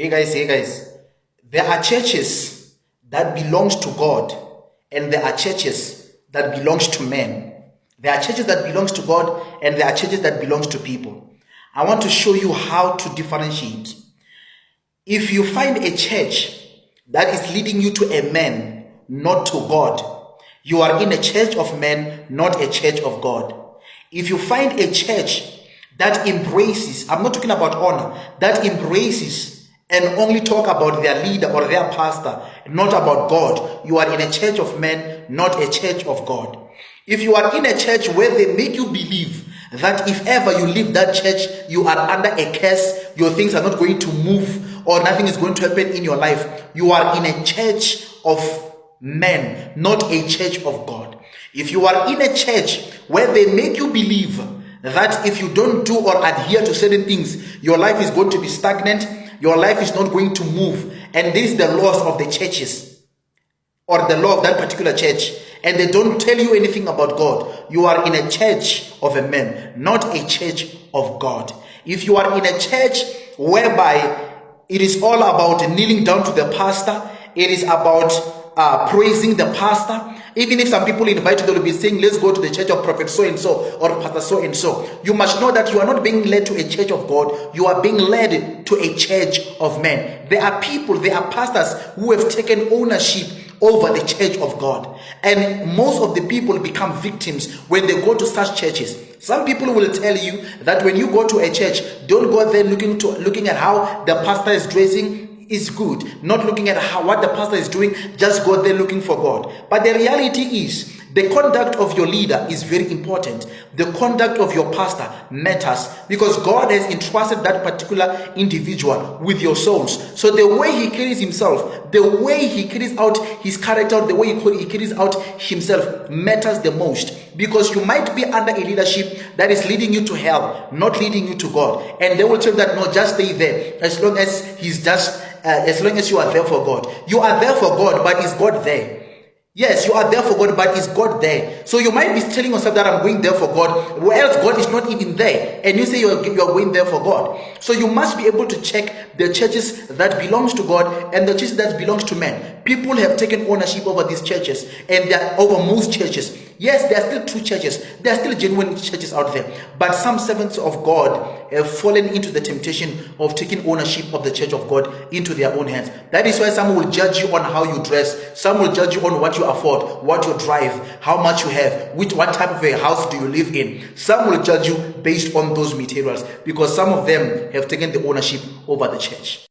Hey guys, there are churches that belongs to God and there are churches that belongs to men. There are churches that belongs to God and there are churches that belongs to people. I want to show you how to differentiate. If you find a church that is leading you to a man, not to God, you are in a church of men, not a church of God. If you find a church that embraces, I'm not talking about honor, that embraces and only talk about their leader or their pastor, not about God, you are in a church of men, not a church of God. If you are in a church where they make you believe that if ever you leave that church, you are under a curse, your things are not going to move, or nothing is going to happen in your life, you are in a church of men, not a church of God. If you are in a church where they make you believe that if you don't do or adhere to certain things, your life is going to be stagnant, your life is not going to move, and this is the laws of the churches or the law of that particular church, and they don't tell you anything about God, you are in a church of a man, not a church of God. If you are in a church whereby it is all about kneeling down to the pastor, it is about praising the pastor. Even if some people invite you, they will be saying, let's go to the church of prophet so-and-so or pastor so-and-so. You must know that you are not being led to a church of God. You are being led to a church of men. There are people, there are pastors who have taken ownership over the church of God. And most of the people become victims when they go to such churches. Some people will tell you that when you go to a church, don't go there looking at how the pastor is dressing is good, not looking at what the pastor is doing, just go there looking for God. But the reality is, the conduct of your leader is very important. The conduct of your pastor matters because God has entrusted that particular individual with your souls. So the way he carries himself, the way he carries out his character, the way he carries out himself matters the most, because you might be under a leadership that is leading you to hell, not leading you to God. And they will tell you that, no, just stay there as long as as long as you are there for God. You are there for God, but is God there? Yes, you are there for God, but is God there? So you might be telling yourself that I'm going there for God, where else God is not even there, and you say you're going there for God. So you must be able to check the churches that belongs to God and the churches that belongs to men. People have taken ownership over these churches, and they are over most churches. Yes, there are still true churches. There are still genuine churches out there. But some servants of God have fallen into the temptation of taking ownership of the church of God into their own hands. That is why some will judge you on how you dress. Some will judge you on what you afford, what you drive, how much you have, what type of a house do you live in. Some will judge you based on those materials because some of them have taken the ownership over the church.